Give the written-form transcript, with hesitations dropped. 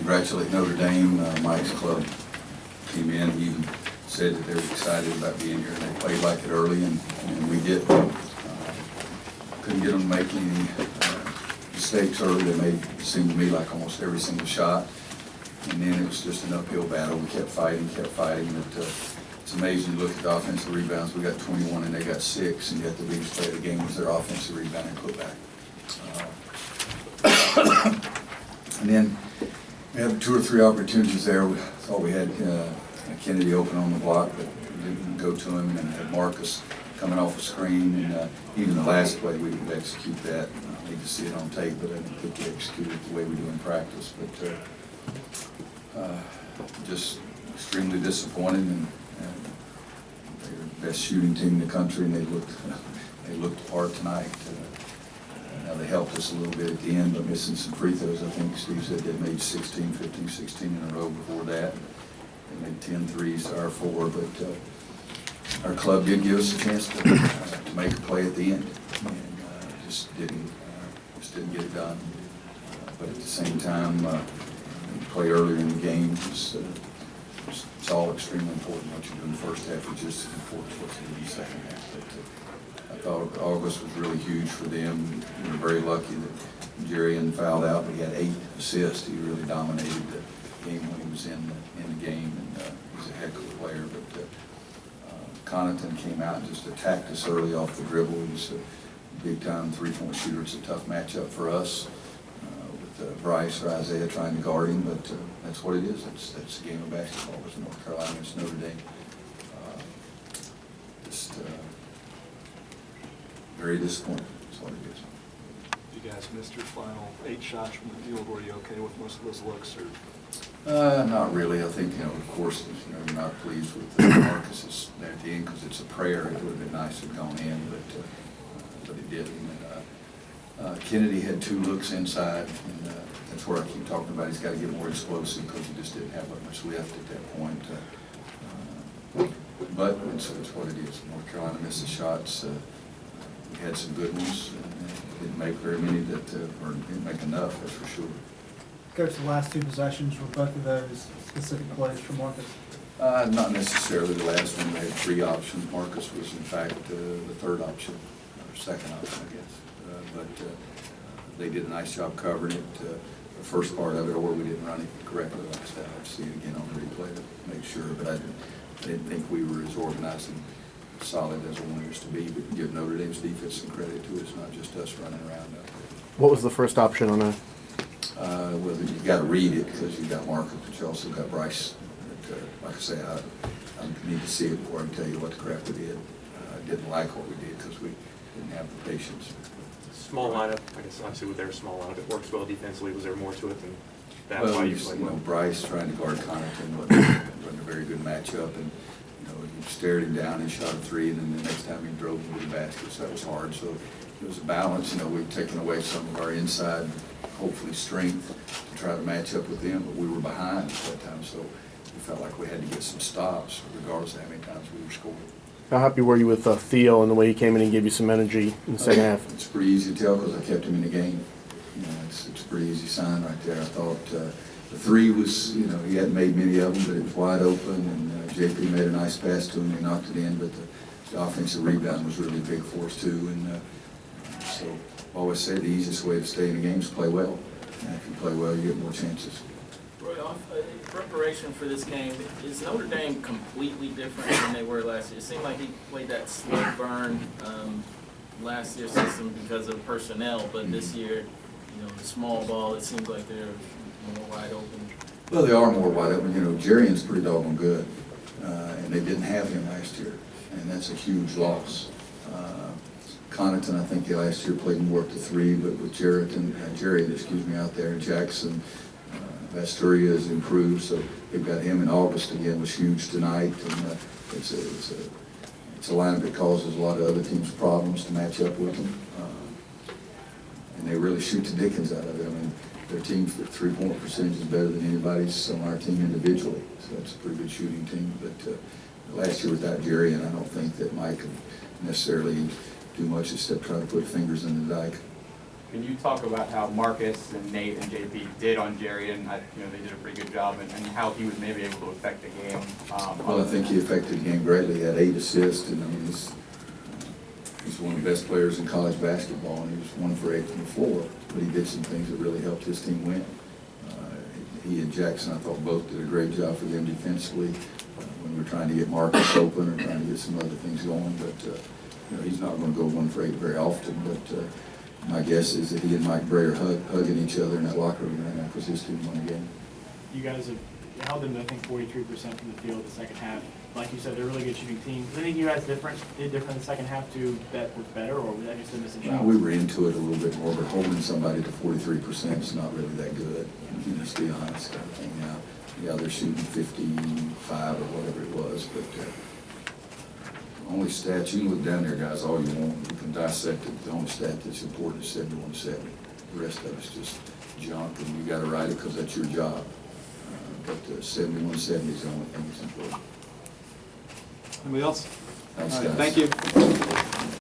congratulate Notre Dame. Mike's club came in. He even said that they were excited about being here, and they played like it early, and we did. Couldn't get them to make any mistakes early. They made, it seemed to me, like almost every single shot. And then it was just an uphill battle. We kept fighting. But it's amazing. You look at the offensive rebounds. We got 21 and they got 6, and yet the biggest play of the game was their offensive rebound and putback. And then we had 2 or 3 opportunities there. We thought we had Kennedy open on the block, but we didn't go to him, and had Marcus coming off a screen. And even the last play, we didn't execute that. I need to see it on tape, but I didn't think we executed it the way we do in practice. But just extremely disappointed, and they're the best shooting team in the country, and they looked the part tonight. Now they helped us a little bit at the end by missing some free throws. I think Steve said they made 16 in a row before that. They made 10 threes to our 4, but our club did give us a chance to make a play at the end, and just didn't get it done. But at the same time, play earlier in the game. It's all extremely important. What you do in the first half is just as important as what you do in the second half. But I thought August was really huge for them. We were very lucky that Jerry fouled out, but he had 8 assists. He really dominated the game when he was in the game, and he's a heck of a player. But Connaughton came out and just attacked us early off the dribble. He's a big-time three-point shooter. It's a tough matchup for us. Bryce or Isaiah trying to guard him, but that's what it is. That's a game of basketball. It's North Carolina, it's Notre Dame. Just very disappointing. That's what it is. You guys missed your final 8 shots from the field. Were you okay with most of those looks? Or? Not really. I think, of course, you're not pleased with Marcus's there at the end because it's a prayer. It would have been nice to have gone in, but it didn't. Kennedy had 2 looks inside, and that's where I keep talking about he's got to get more explosive because he just didn't have much lift at that point. But it's what it is. North Carolina missed the shots. We had some good ones, and didn't make very many or didn't make enough, that's for sure. Coach, the last 2 possessions, were both of those specific plays for Marcus? Not necessarily the last one. They had 3 options. Marcus was, in fact, the 3rd option, or 2nd option, I guess. But they did a nice job covering it, the first part of it, or we didn't run it correctly. Like I said, I'd see it again on the replay to make sure, but I didn't think we were as organized and solid as I wanted us to be. But give Notre Dame's defense some credit too. It's not just us running around out there. What was the first option on that? Well, you got to read it because you got Marcus, but you also got Bryce. But, like I say, I need to see it before I can tell you what the crap we did. I didn't like what we did because we didn't have the patience. Small lineup, I guess obviously with their small lineup, it works well defensively. Was there more to it than that? Well, why you played know, well? Bryce trying to guard Connaughton wasn't a very good matchup, and he stared him down and shot a 3, and then the next time he drove him to the basket, so that was hard. So it was a balance. We've taken away some of our inside, hopefully strength, to try to match up with them, but we were behind at that time, so we felt like we had to get some stops, regardless of how many times we were scoring. How happy were you with Theo and the way he came in and gave you some energy in the second half? It's pretty easy to tell because I kept him in the game. It's a pretty easy sign right there. I thought the 3 was, he hadn't made many of them, but it was wide open, and JP made a nice pass to him. He knocked it in, but the offensive rebound was really big for us too. And so I always say the easiest way to stay in the game is play well. And if you play well, you get more chances. Roy, in preparation for this game, is Notre Dame completely different than they were last year? It seemed like he played that slow burn last year's system because of personnel, but this year, the small ball, it seems like they're more wide open. Well, they are more wide open. Jarian's pretty doggone good, and they didn't have him last year, and that's a huge loss. Connaughton, I think last year played more up to 3, but with Jarian, out there, Jackson, Vasturia has improved, so they've got him in August again, was huge tonight, and it's a lineup that causes a lot of other teams problems to match up with them, and they really shoot the dickens out of it. I mean, their team's 3-point percentage is better than anybody's on our team individually, so it's a pretty good shooting team. But last year without Jerry, and I don't think that Mike could necessarily do much except try to put fingers in the dike. Can you talk about how Marcus and Nate and JP did on Jerry, and they did a pretty good job, and how he was maybe able to affect the game? Well, I think he affected the game greatly. He had 8 assists, and I mean, he's one of the best players in college basketball, and he was 1 for 8 from the floor. But he did some things that really helped his team win. He and Jackson, I thought, both did a great job for them defensively when we were trying to get Marcus open or trying to get some other things going. But he's not going to go 1 for 8 very often. But my guess is that he and Mike Bray are hugging each other in that locker room right now because his team won the game. You guys have held them, I think, 43% from the field the second half. Like you said, they're a really good shooting team. Do you think you guys did different in the second half to bet was better, or was that just a missing shot? Well, we were into it a little bit more, but holding somebody to 43% is not really that good. Let's be honest, kind of thing. Now, yeah, they're shooting 55 or whatever it was, but only stats, you can look down there, guys, all you want. You can dissect it. The only stat that's important is 71-70. The rest of it's just junk, and you got to write it because that's your job. But 71-70 is the only thing that's important. Anybody else? Thanks, All right, guys. thank you.